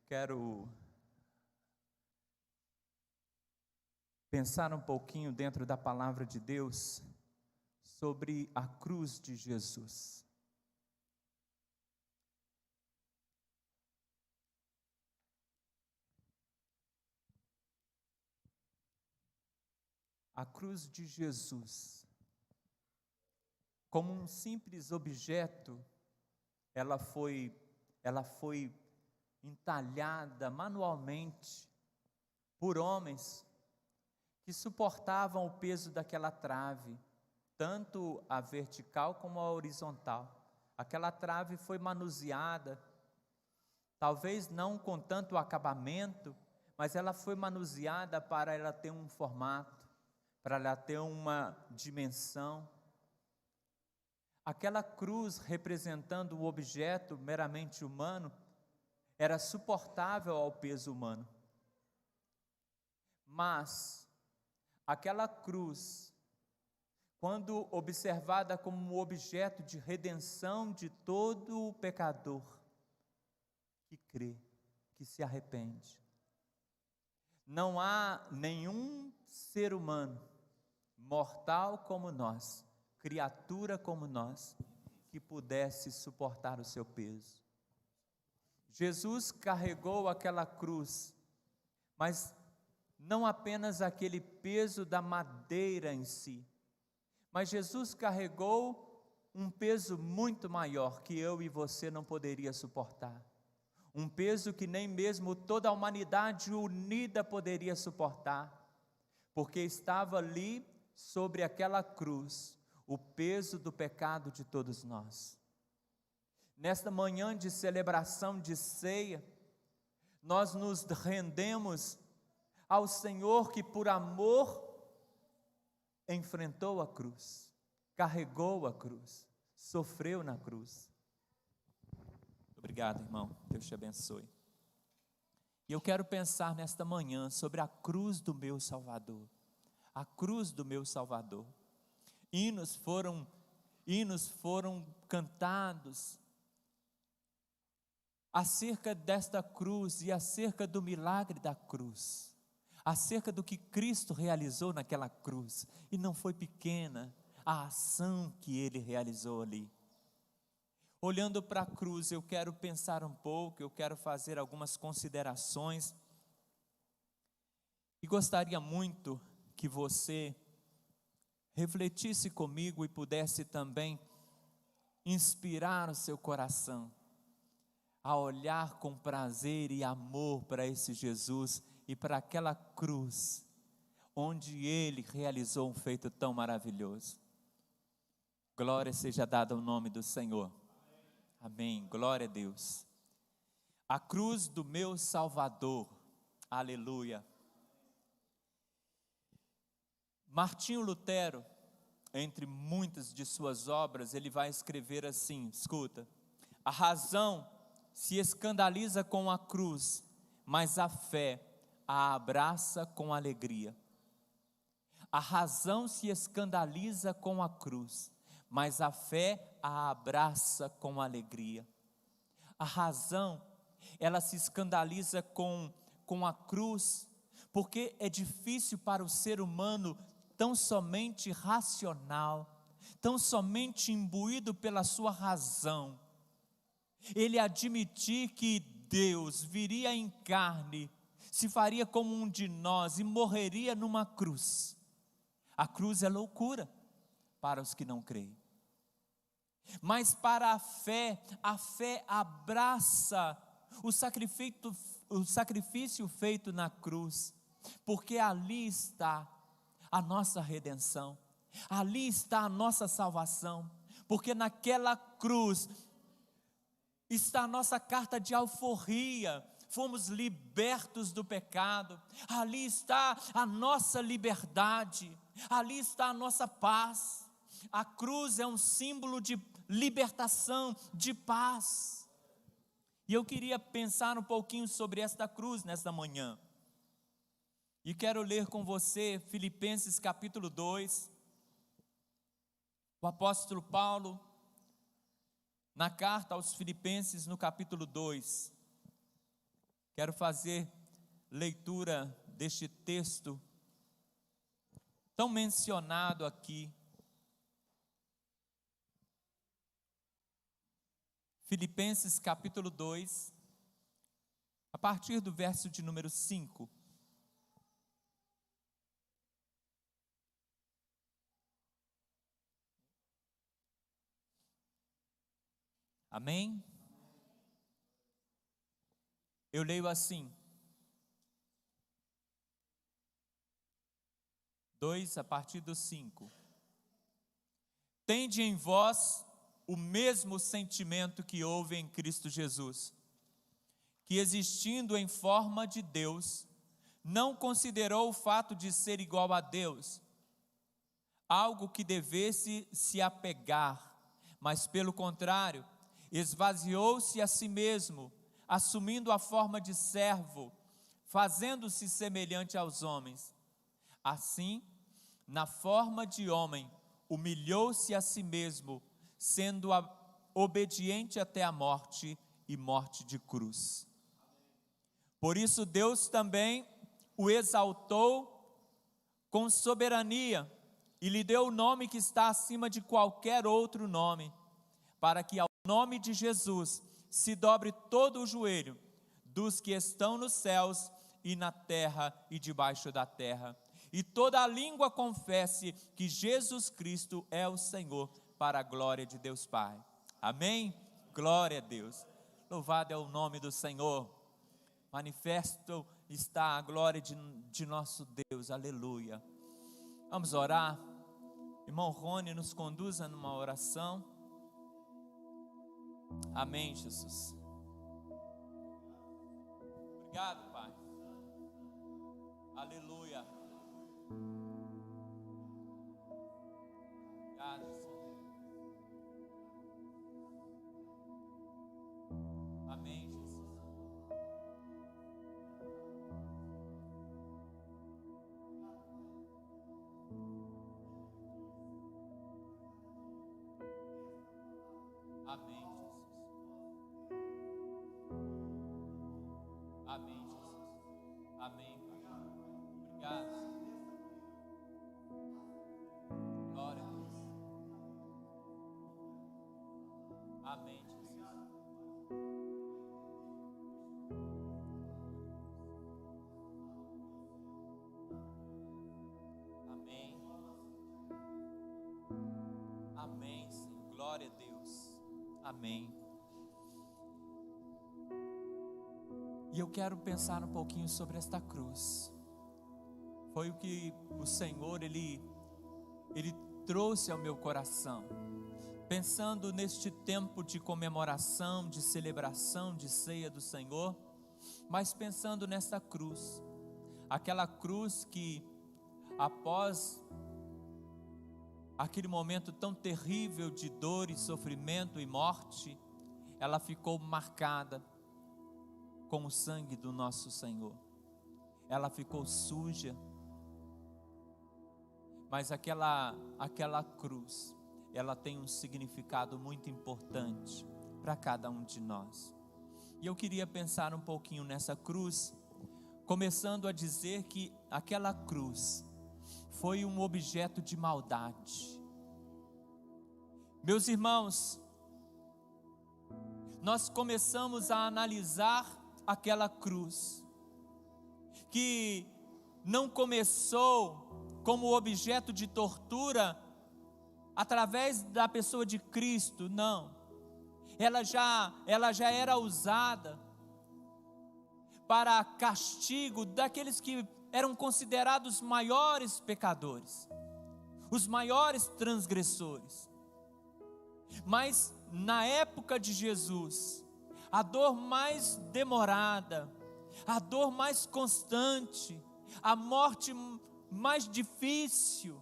Quero pensar um pouquinho dentro da palavra de Deus sobre a cruz de Jesus. A cruz de Jesus, como um simples objeto, ela foi entalhada manualmente por homens que suportavam o peso daquela trave, tanto a vertical como a horizontal. Aquela trave foi manuseada, talvez não com tanto acabamento, mas ela foi manuseada para ela ter um formato, para ela ter uma dimensão. Aquela cruz representando o objeto meramente humano, era suportável ao peso humano. Mas aquela cruz, quando observada como um objeto de redenção de todo o pecador que crê, que se arrepende, não há nenhum ser humano, mortal como nós, criatura como nós, que pudesse suportar o seu peso. Jesus carregou aquela cruz, mas não apenas aquele peso da madeira em si, mas Jesus carregou um peso muito maior que eu e você não poderia suportar. Um peso que nem mesmo toda a humanidade unida poderia suportar, porque estava ali sobre aquela cruz o peso do pecado de todos nós. Nesta manhã de celebração de ceia, nós nos rendemos ao Senhor que por amor enfrentou a cruz, carregou a cruz, sofreu na cruz. Obrigado, irmão, Deus te abençoe. E eu quero pensar nesta manhã sobre a cruz do meu Salvador, a cruz do meu Salvador. Hinos foram cantados acerca desta cruz e acerca do milagre da cruz, acerca do que Cristo realizou naquela cruz, e não foi pequena a ação que Ele realizou ali. Olhando para a cruz, eu quero pensar um pouco, eu quero fazer algumas considerações, e gostaria muito que você refletisse comigo e pudesse também inspirar o seu coração a olhar com prazer e amor para esse Jesus e para aquela cruz, onde Ele realizou um feito tão maravilhoso. Glória seja dada ao nome do Senhor. Amém. Glória a Deus. A cruz do meu Salvador. Aleluia. Martinho Lutero, entre muitas de suas obras, ele vai escrever assim, escuta: a razão se escandaliza com a cruz, mas a fé a abraça com alegria. A razão se escandaliza com a cruz, mas a fé a abraça com alegria. A razão, ela se escandaliza com a cruz, porque é difícil para o ser humano tão somente racional, tão somente imbuído pela sua razão, ele admitir que Deus viria em carne, se faria como um de nós e morreria numa cruz. A cruz é loucura para os que não creem, mas para a fé abraça o sacrifício feito na cruz, porque ali está a nossa redenção, ali está a nossa salvação, porque naquela cruz está a nossa carta de alforria, fomos libertos do pecado, ali está a nossa liberdade, ali está a nossa paz. A cruz é um símbolo de libertação, de paz. E eu queria pensar um pouquinho sobre esta cruz nesta manhã. E quero ler com você Filipenses capítulo 2. O apóstolo Paulo, na carta aos Filipenses, no capítulo 2, quero fazer leitura deste texto tão mencionado aqui. Filipenses capítulo 2, a partir do verso de número 5. Amém? Eu leio assim. 2, a partir do 5. Tende em vós o mesmo sentimento que houve em Cristo Jesus, que existindo em forma de Deus, não considerou o fato de ser igual a Deus algo que devesse se apegar, mas pelo contrário, esvaziou-se a si mesmo, assumindo a forma de servo, fazendo-se semelhante aos homens. Assim, na forma de homem, humilhou-se a si mesmo, sendo obediente até a morte e morte de cruz. Por isso Deus também o exaltou com soberania e lhe deu o nome que está acima de qualquer outro nome, para que ao nome de Jesus se dobre todo o joelho dos que estão nos céus e na terra e debaixo da terra, e toda a língua confesse que Jesus Cristo é o Senhor, para a glória de Deus Pai. Amém? Glória a Deus. Louvado é o nome do Senhor. Manifesto está a glória de nosso Deus. Aleluia. Vamos orar. Irmão Rony, nos conduza numa oração. Amém, Jesus. Obrigado, Pai. Aleluia. Obrigado, Senhor. Amém, Jesus. Amém, Jesus. Amém, Jesus. Amém, Pai. Obrigado, Senhor. Glória a Deus. Amém, Jesus. Amém. Amém, Senhor. Glória a Deus. Amém. E eu quero pensar um pouquinho sobre esta cruz. Foi o que o Senhor, Ele trouxe ao meu coração. Pensando neste tempo de comemoração, de celebração, de ceia do Senhor, mas pensando nesta cruz. Aquela cruz que, após aquele momento tão terrível de dor e sofrimento e morte, ela ficou marcada com o sangue do nosso Senhor. Ela ficou suja, mas aquela cruz, ela tem um significado muito importante para cada um de nós. E eu queria pensar um pouquinho nessa cruz, começando a dizer que aquela cruz foi um objeto de maldade. Meus irmãos, nós começamos a analisar aquela cruz, que não começou como objeto de tortura através da pessoa de Cristo, não. Ela já era usada para castigo daqueles que eram considerados maiores pecadores, os maiores transgressores. Mas na época de Jesus, a dor mais demorada, a dor mais constante, a morte mais difícil,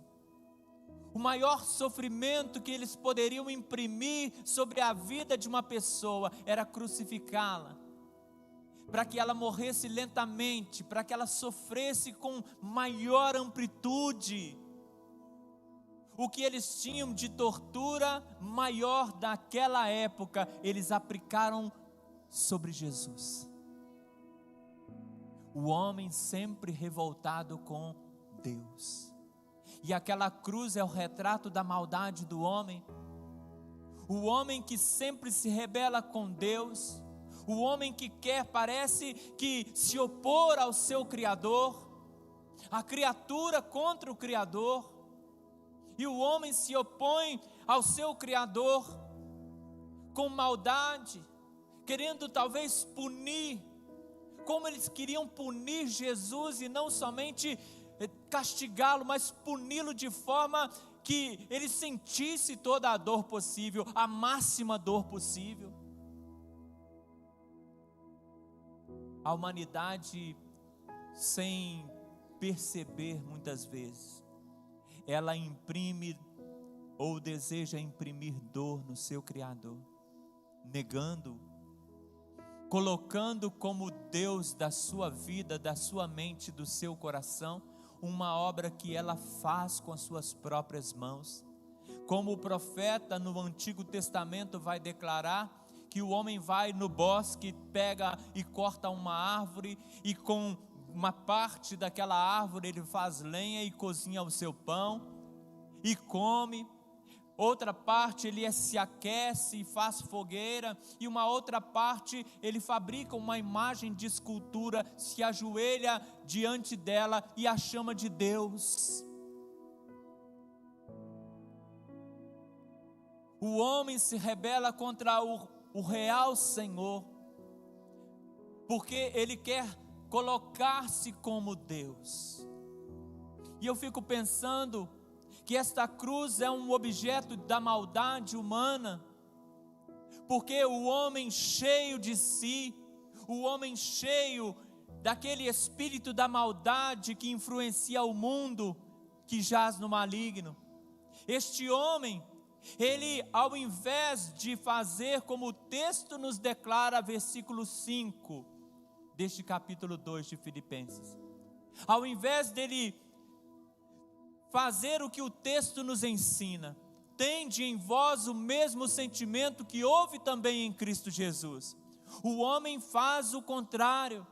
o maior sofrimento que eles poderiam imprimir sobre a vida de uma pessoa era crucificá-la, para que ela morresse lentamente, para que ela sofresse com maior amplitude. O que eles tinham de tortura maior daquela época, eles aplicaram sobre Jesus. o homem sempre revoltado com Deus. E aquela cruz é o retrato da maldade do homem. O homem que sempre se rebela com Deus, o homem que parece que se opor ao seu Criador, a criatura contra o Criador, e o homem se opõe ao seu Criador com maldade, querendo talvez punir, como eles queriam punir Jesus e não somente castigá-lo, mas puni-lo de forma que ele sentisse toda a dor possível, a máxima dor possível. A humanidade, sem perceber muitas vezes, ela imprime ou deseja imprimir dor no seu Criador, negando, colocando como Deus da sua vida, da sua mente, do seu coração, uma obra que ela faz com as suas próprias mãos. Como o profeta no Antigo Testamento vai declarar, que o homem vai no bosque, pega e corta uma árvore, e com uma parte daquela árvore ele faz lenha e cozinha o seu pão, e come. Outra parte ele se aquece e faz fogueira, e uma outra parte ele fabrica uma imagem de escultura, se ajoelha diante dela e a chama de Deus. O homem se rebela contra o real Senhor, porque ele quer colocar-se como Deus. E eu fico pensando que esta cruz é um objeto da maldade humana, porque o homem cheio de si, o homem cheio daquele espírito da maldade que influencia o mundo, que jaz no maligno, este homem, ele, ao invés de fazer como o texto nos declara, versículo 5 deste capítulo 2 de Filipenses, ao invés dele fazer o que o texto nos ensina, tende em vós o mesmo sentimento que houve também em Cristo Jesus. O homem faz o contrário,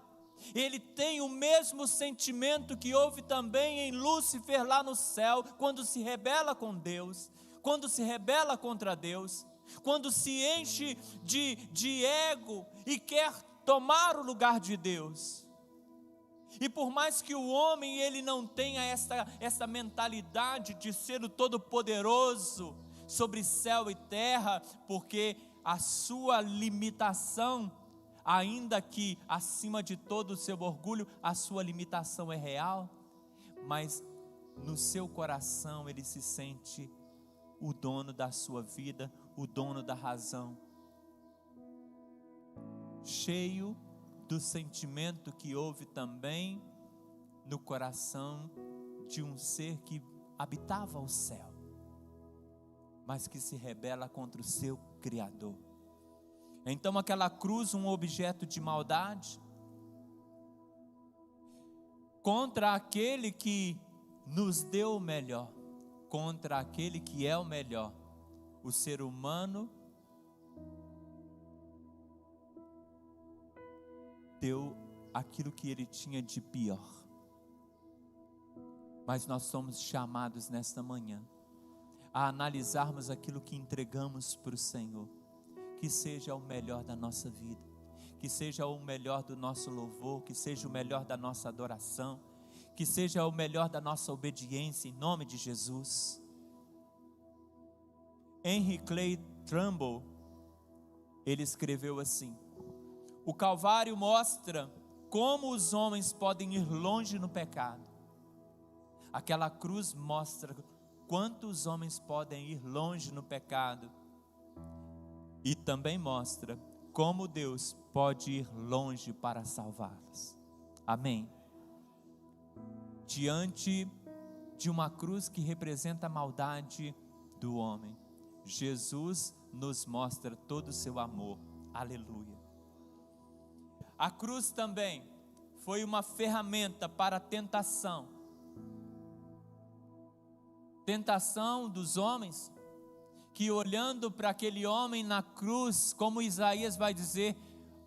ele tem o mesmo sentimento que houve também em Lúcifer lá no céu, quando se rebela com Deus, quando se rebela contra Deus, quando se enche de ego e quer tomar o lugar de Deus. E por mais que o homem ele não tenha essa mentalidade de ser o Todo-Poderoso sobre céu e terra, porque a sua limitação, ainda que acima de todo o seu orgulho, a sua limitação é real, mas no seu coração ele se sente o dono da sua vida, o dono da razão, cheio do sentimento que houve também no coração de um ser que habitava o céu, mas que se rebela contra o seu Criador. Então aquela cruz, um objeto de maldade, contra aquele que nos deu o melhor, contra aquele que é o melhor, o ser humano deu aquilo que ele tinha de pior. Mas nós somos chamados nesta manhã a analisarmos aquilo que entregamos para o Senhor, que seja o melhor da nossa vida, que seja o melhor do nosso louvor, que seja o melhor da nossa adoração, que seja o melhor da nossa obediência, em nome de Jesus. Henry Clay Trumbull, ele escreveu assim: o Calvário mostra como os homens podem ir longe no pecado. Aquela cruz mostra quantos homens podem ir longe no pecado. E também mostra como Deus pode ir longe para salvá-los. Amém. Diante de uma cruz que representa a maldade do homem, Jesus nos mostra todo o seu amor. Aleluia. A cruz também foi uma ferramenta para a tentação dos homens, que olhando para aquele homem na cruz, como Isaías vai dizer,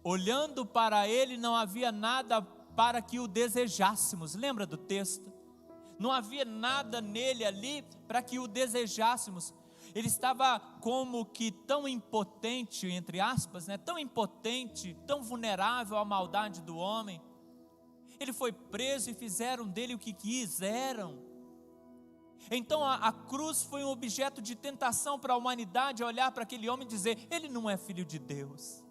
olhando para ele não havia nada para que o desejássemos. Lembra do texto? Não havia nada nele ali para que o desejássemos. Ele estava como que tão impotente, entre aspas, né? Tão impotente, tão vulnerável à maldade do homem. Ele foi preso e fizeram dele o que quiseram. Então a cruz foi um objeto de tentação para a humanidade, olhar para aquele homem e dizer: ele não é filho de Deus.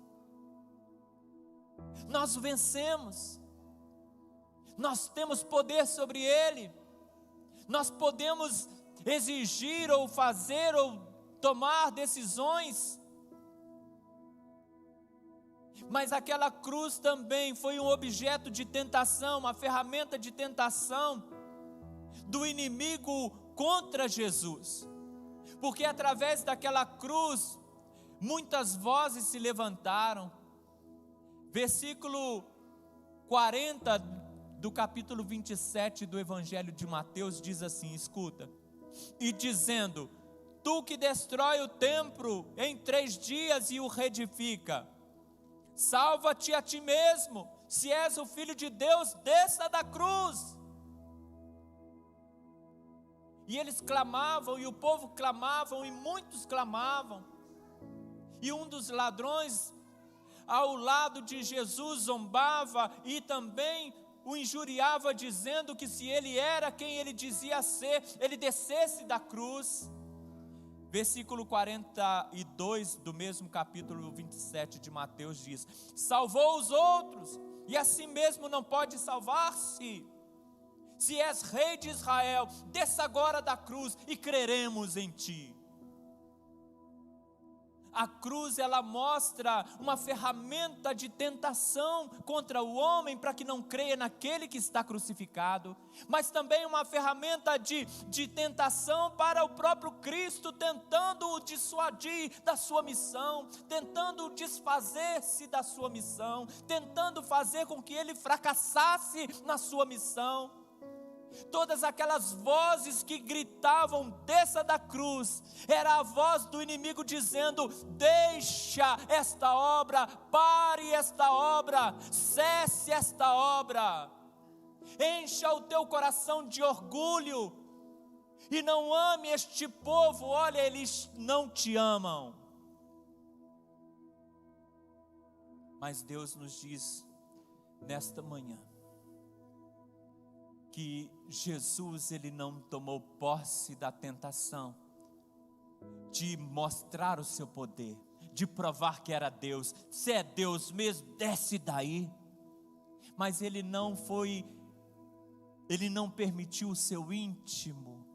Nós o vencemos, nós temos poder sobre ele, nós podemos exigir ou fazer ou tomar decisões, mas aquela cruz também foi um objeto de tentação, uma ferramenta de tentação do inimigo contra Jesus, porque através daquela cruz muitas vozes se levantaram. Versículo 40 do capítulo 27 do Evangelho de Mateus diz assim, escuta: e dizendo: tu que destrói o templo em 3 dias e o reedifica, salva-te a ti mesmo, se és o Filho de Deus, desça da cruz. E eles clamavam, e o povo clamavam, e muitos clamavam, e um dos ladrões ao lado de Jesus zombava e também o injuriava, dizendo que se ele era quem ele dizia ser, ele descesse da cruz. Versículo 42 do mesmo capítulo 27 de Mateus diz: salvou os outros, e assim mesmo não pode salvar-se. Se és rei de Israel, desça agora da cruz e creremos em ti. A cruz, ela mostra uma ferramenta de tentação contra o homem para que não creia naquele que está crucificado, mas também uma ferramenta de tentação para o próprio Cristo, tentando o dissuadir da sua missão, tentando desfazer-se da sua missão, tentando fazer com que ele fracassasse na sua missão. Todas aquelas vozes que gritavam: desça da cruz, era a voz do inimigo dizendo: deixa esta obra, pare esta obra, cesse esta obra, encha o teu coração de orgulho e não ame este povo, olha, eles não te amam. Mas Deus nos diz nesta manhã que Jesus, ele não tomou posse da tentação de mostrar o seu poder, de provar que era Deus. Se é Deus mesmo, desce daí. Mas ele não permitiu o seu íntimo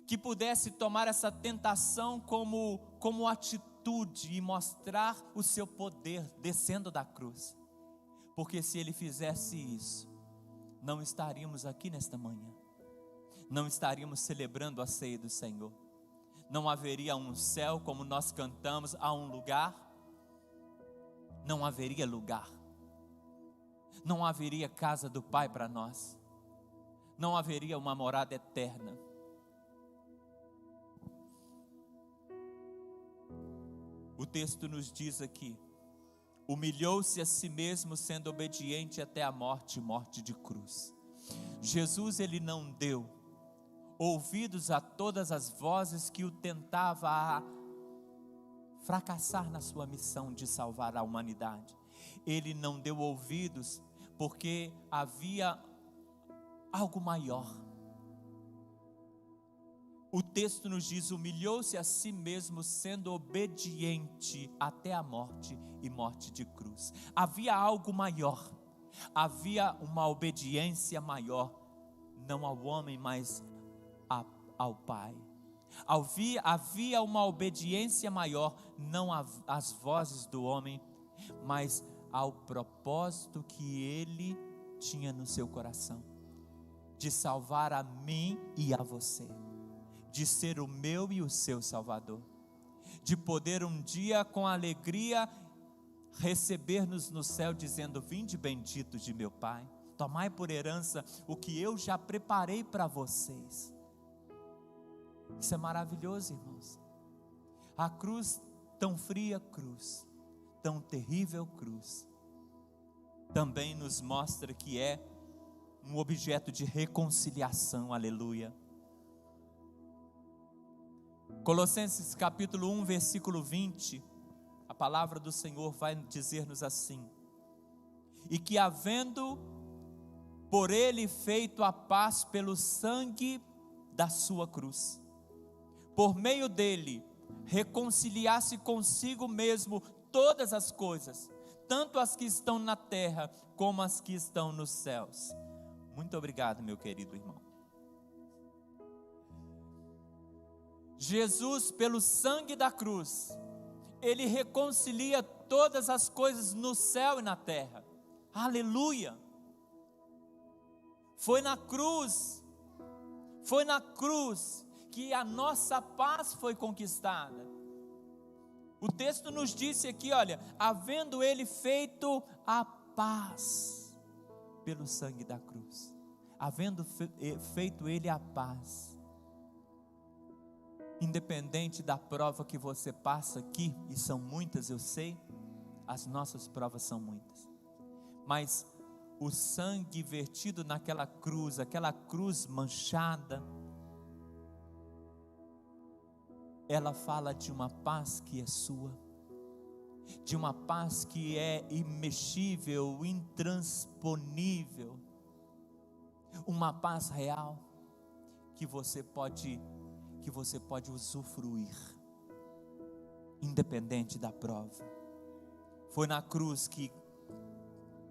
que pudesse tomar essa tentação como atitude e mostrar o seu poder descendo da cruz. Porque se ele fizesse isso, não estaríamos aqui nesta manhã, não estaríamos celebrando a ceia do Senhor, não haveria um céu como nós cantamos, há um lugar, não haveria lugar, não haveria casa do Pai para nós, não haveria uma morada eterna. O texto nos diz aqui: humilhou-se a si mesmo, sendo obediente até a morte, morte de cruz. Jesus, ele não deu ouvidos a todas as vozes que o tentavam a fracassar na sua missão de salvar a humanidade. Ele não deu ouvidos porque havia algo maior. O texto nos diz: humilhou-se a si mesmo, sendo obediente até a morte e morte de cruz. Havia algo maior, havia uma obediência maior, não ao homem, mas ao Pai. Havia uma obediência maior, não às vozes do homem, mas ao propósito que ele tinha no seu coração, de salvar a mim e a você, de ser o meu e o seu Salvador, de poder um dia com alegria receber-nos no céu, dizendo: vinde benditos de meu Pai, tomai por herança o que eu já preparei para vocês. Isso é maravilhoso, irmãos. A cruz, tão fria cruz, tão terrível cruz, também nos mostra que é um objeto de reconciliação, aleluia. Colossenses capítulo 1, versículo 20, a palavra do Senhor vai dizer-nos assim: e que havendo por ele feito a paz pelo sangue da sua cruz, por meio dele reconciliasse consigo mesmo todas as coisas, tanto as que estão na terra como as que estão nos céus. Muito obrigado, meu querido irmão. Jesus, pelo sangue da cruz, ele reconcilia todas as coisas no céu e na terra. Aleluia! Foi na cruz que a nossa paz foi conquistada. O texto nos disse aqui, olha, havendo ele feito a paz pelo sangue da cruz, havendo feito ele a paz. Independente da prova que você passa aqui, e são muitas, eu sei, as nossas provas são muitas, mas o sangue vertido naquela cruz, aquela cruz manchada, ela fala de uma paz que é sua, de uma paz que é imexível, intransponível, uma paz real que você pode usufruir, independente da prova. Foi na cruz que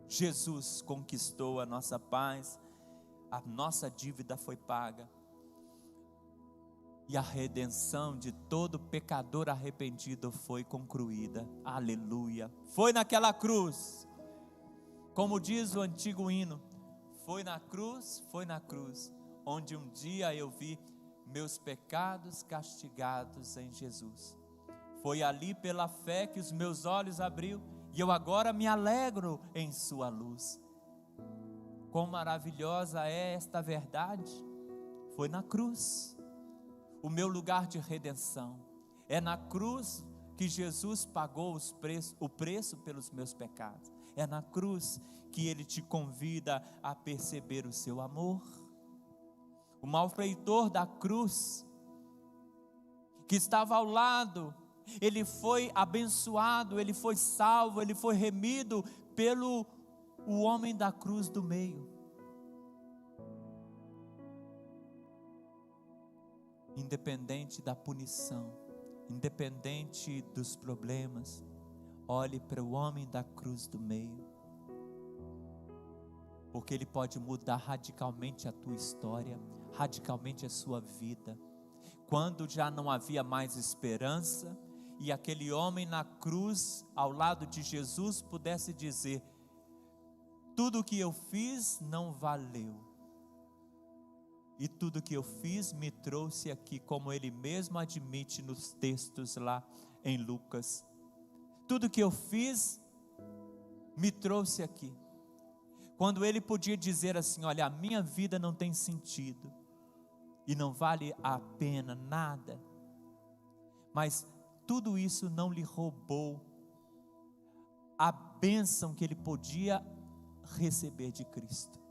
Jesus conquistou a nossa paz, a nossa dívida foi paga, e a redenção de todo pecador arrependido foi concluída. Aleluia! Foi naquela cruz, como diz o antigo hino, foi na cruz, onde um dia eu vi meus pecados castigados em Jesus. Foi ali pela fé que os meus olhos abriu, e eu agora me alegro em sua luz. Quão maravilhosa é esta verdade! Foi na cruz, o meu lugar de redenção. É na cruz que Jesus pagou o preço pelos meus pecados. É na cruz que Ele te convida a perceber o seu amor. O malfeitor da cruz, que estava ao lado, ele foi abençoado, ele foi salvo, ele foi remido pelo o homem da cruz do meio. Independente da punição, independente dos problemas, olhe para o homem da cruz do meio, porque ele pode mudar radicalmente a tua história, radicalmente a sua vida. Quando já não havia mais esperança, e aquele homem na cruz, ao lado de Jesus, pudesse dizer: tudo o que eu fiz não valeu, e tudo que eu fiz me trouxe aqui, como ele mesmo admite nos textos lá em Lucas. Tudo que eu fiz me trouxe aqui. Quando ele podia dizer assim: olha, a minha vida não tem sentido, e não vale a pena nada, mas tudo isso não lhe roubou a bênção que ele podia receber de Cristo.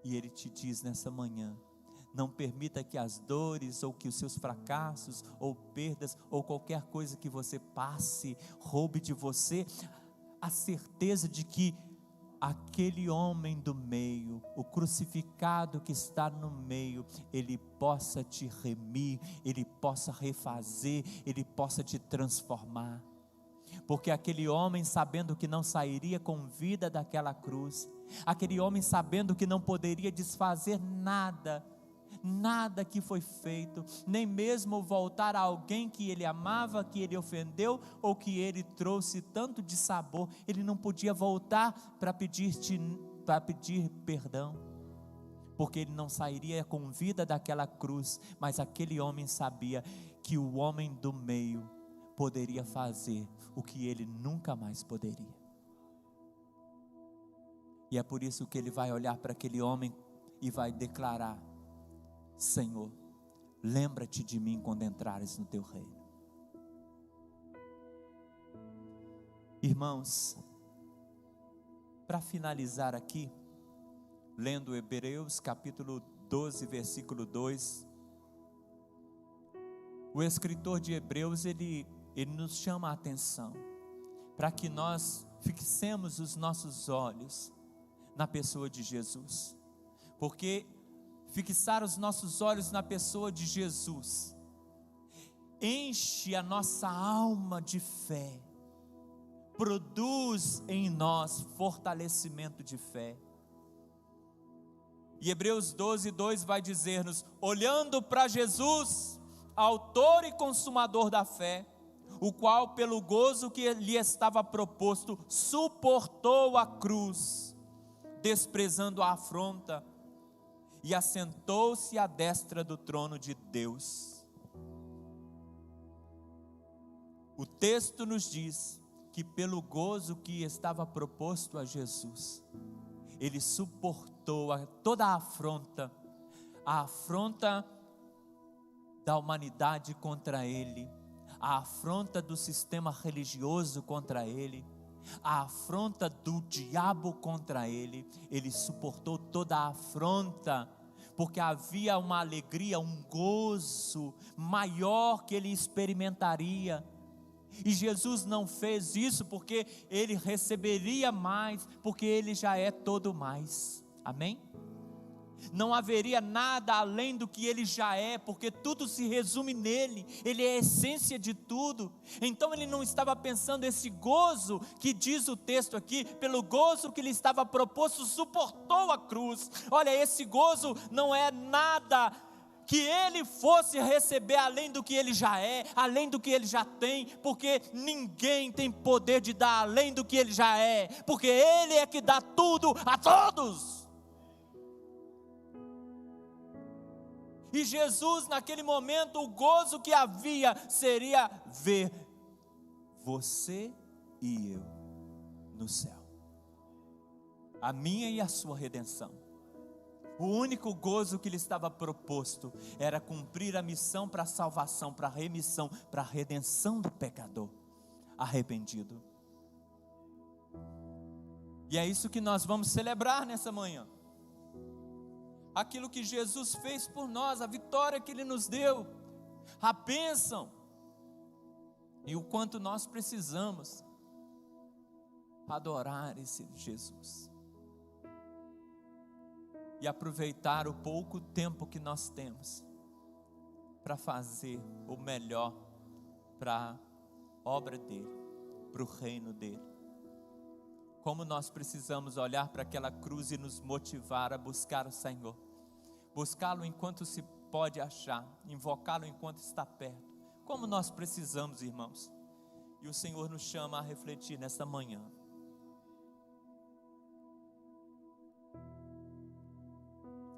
E ele te diz nessa manhã: não permita que as dores, ou que os seus fracassos, ou perdas, ou qualquer coisa que você passe, roube de você a certeza de que aquele homem do meio, o crucificado que está no meio, ele possa te remir, ele possa refazer, ele possa te transformar. Porque aquele homem, sabendo que não sairia com vida daquela cruz, aquele homem sabendo que não poderia desfazer nada que foi feito, nem mesmo voltar a alguém que ele amava, que ele ofendeu, ou que ele trouxe tanto de sabor, ele não podia voltar para pedir perdão, porque ele não sairia com vida daquela cruz. Mas aquele homem sabia que o homem do meio poderia fazer o que ele nunca mais poderia, e é por isso que ele vai olhar para aquele homem e vai declarar: Senhor, lembra-te de mim quando entrares no teu reino. Irmãos, para finalizar aqui, lendo Hebreus capítulo 12, versículo 2, o escritor de Hebreus, ele nos chama a atenção, para que nós fixemos os nossos olhos na pessoa de Jesus, porque fixar os nossos olhos na pessoa de Jesus, enche a nossa alma de fé, produz em nós fortalecimento de fé. E Hebreus 12, 2 vai dizer-nos: olhando para Jesus, autor e consumador da fé, o qual pelo gozo que lhe estava proposto, suportou a cruz, desprezando a afronta, e assentou-se à destra do trono de Deus. O texto nos diz que pelo gozo que estava proposto a Jesus, ele suportou toda a afronta da humanidade contra ele, a afronta do sistema religioso contra ele, a afronta do diabo contra ele. Ele suportou toda a afronta, porque havia uma alegria, um gozo maior que ele experimentaria. E Jesus não fez isso porque ele receberia mais, porque ele já é todo mais. Amém? Não haveria nada além do que ele já é, porque tudo se resume nele, ele é a essência de tudo. Então ele não estava pensando esse gozo que diz o texto aqui, pelo gozo que lhe estava proposto, suportou a cruz. Olha, esse gozo não é nada que ele fosse receber além do que ele já é, além do que ele já tem, porque ninguém tem poder de dar além do que ele já é, porque ele é que dá tudo a todos. E Jesus, naquele momento, o gozo que havia seria ver você e eu no céu, a minha e a sua redenção. O único gozo que lhe estava proposto era cumprir a missão para a salvação, para a remissão, para a redenção do pecador arrependido. E é isso que nós vamos celebrar nessa manhã. Aquilo que Jesus fez por nós, a vitória que Ele nos deu, a bênção, e o quanto nós precisamos adorar esse Jesus, e aproveitar o pouco tempo que nós temos, para fazer o melhor, para a obra dEle, para o reino dEle. Como nós precisamos olhar para aquela cruz e nos motivar a buscar o Senhor, buscá-lo enquanto se pode achar, invocá-lo enquanto está perto. Como nós precisamos, irmãos, e o Senhor nos chama a refletir nesta manhã.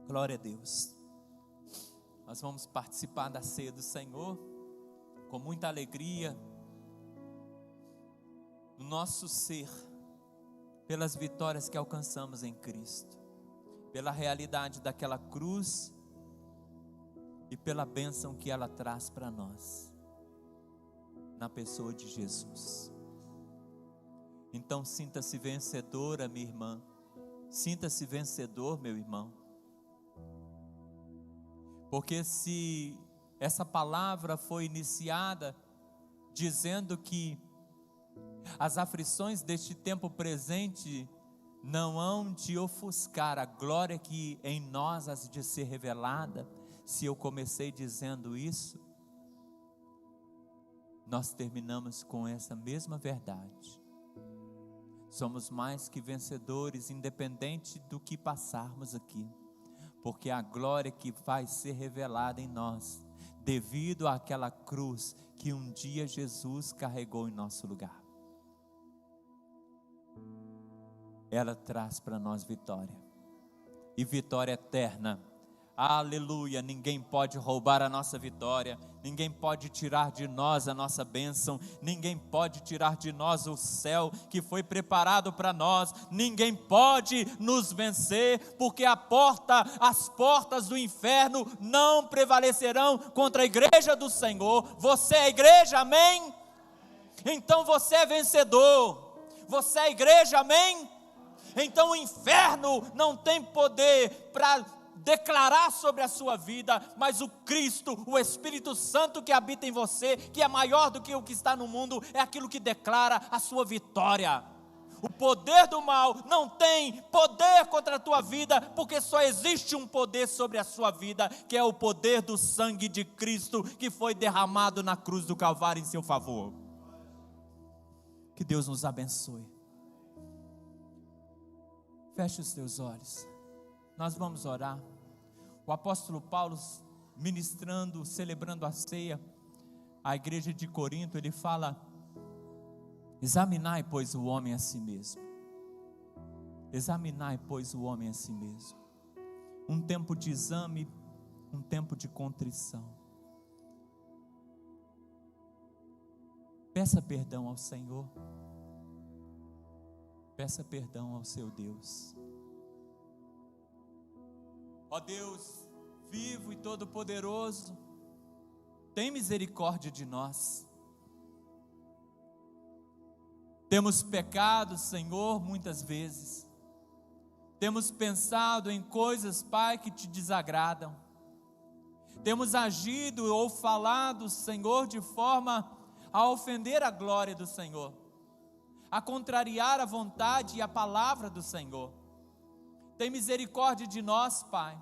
Glória a Deus. Nós vamos participar da ceia do Senhor com muita alegria no nosso ser, pelas vitórias que alcançamos em Cristo, pela realidade daquela cruz e pela bênção que ela traz para nós, na pessoa de Jesus. Então sinta-se vencedora, minha irmã, sinta-se vencedor, meu irmão, porque se essa palavra foi iniciada dizendo que as aflições deste tempo presente não hão de ofuscar a glória que em nós há de ser revelada, se eu comecei dizendo isso, nós terminamos com essa mesma verdade. Somos mais que vencedores, independente do que passarmos aqui, porque a glória que vai ser revelada em nós, devido àquela cruz que um dia Jesus carregou em nosso lugar, ela traz para nós vitória, e vitória eterna. Aleluia. Ninguém pode roubar a nossa vitória, ninguém pode tirar de nós a nossa bênção, ninguém pode tirar de nós o céu que foi preparado para nós, ninguém pode nos vencer, porque as portas do inferno não prevalecerão contra a igreja do Senhor. Você é a igreja, amém? Então você é vencedor, você é a igreja, amém? então o inferno não tem poder para declarar sobre a sua vida, mas o Cristo, o Espírito Santo que habita em você, que é maior do que o que está no mundo, é aquilo que declara a sua vitória. O poder do mal não tem poder contra a tua vida, porque só existe um poder sobre a sua vida, que é o poder do sangue de Cristo, que foi derramado na cruz do Calvário em seu favor. Que Deus nos abençoe. Feche os teus olhos, nós vamos orar. O apóstolo Paulo, ministrando, celebrando a ceia, a igreja de Corinto, ele fala: examinai, pois, o homem a si mesmo. Examinai, pois, o homem a si mesmo. Um tempo de exame, um tempo de contrição. Peça perdão ao Senhor. Peça perdão ao seu Deus. Ó Deus, vivo e todo-poderoso, tem misericórdia de nós. Temos pecado, Senhor, muitas vezes. Temos pensado em coisas, Pai, que te desagradam. Temos agido ou falado, Senhor, de forma a ofender a glória do Senhor, a contrariar a vontade e a palavra do Senhor. Tem misericórdia de nós, Pai,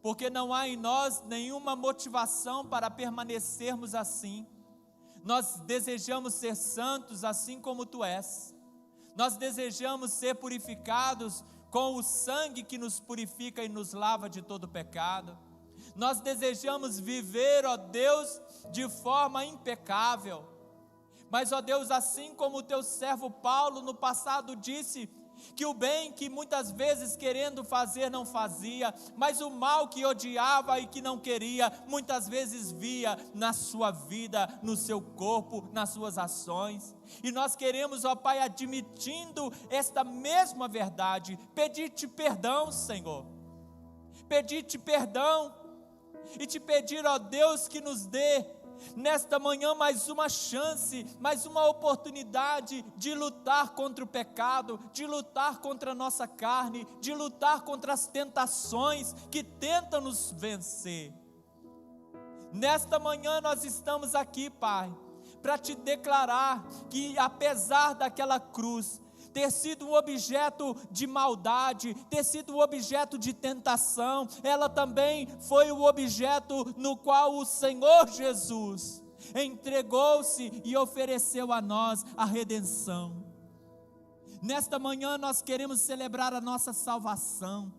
porque não há em nós nenhuma motivação para permanecermos assim. Nós desejamos ser santos assim como Tu és. Nós desejamos ser purificados com o sangue que nos purifica e nos lava de todo pecado. Nós desejamos viver, ó Deus, de forma impecável. Mas, ó Deus, assim como o Teu servo Paulo no passado disse, que o bem que muitas vezes querendo fazer não fazia, mas o mal que odiava e que não queria, muitas vezes via na sua vida, no seu corpo, nas suas ações. E nós queremos, ó Pai, admitindo esta mesma verdade, pedir-te perdão, Senhor, pedir-te perdão e te pedir, ó Deus, que nos dê nesta manhã mais uma chance, mais uma oportunidade de lutar contra o pecado, de lutar contra a nossa carne, de lutar contra as tentações que tentam nos vencer. Nesta manhã nós estamos aqui, Pai, para te declarar que apesar daquela cruz ter sido um objeto de maldade, ter sido um objeto de tentação, ela também foi o objeto no qual o Senhor Jesus entregou-se e ofereceu a nós a redenção. Nesta manhã nós queremos celebrar a nossa salvação,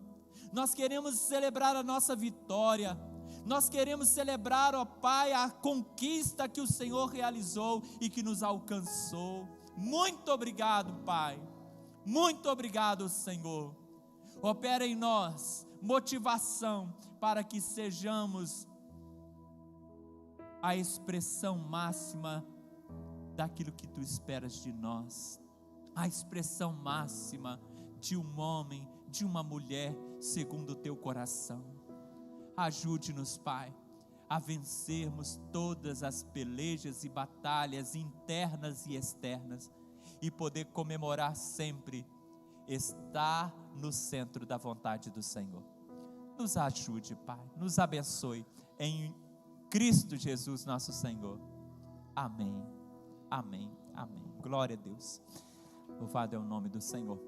nós queremos celebrar a nossa vitória, nós queremos celebrar, ó Pai, a conquista que o Senhor realizou e que nos alcançou. Muito obrigado, Pai. Muito obrigado, Senhor. Opera em nós motivação para que sejamos a expressão máxima daquilo que Tu esperas de nós. A expressão máxima de um homem, de uma mulher, segundo o Teu coração. Ajude-nos, Pai, a vencermos todas as pelejas e batalhas internas e externas, e poder comemorar sempre estar no centro da vontade do Senhor. Nos ajude, Pai, nos abençoe, em Cristo Jesus nosso Senhor. Amém, amém, amém. Glória a Deus. Louvado é o nome do Senhor.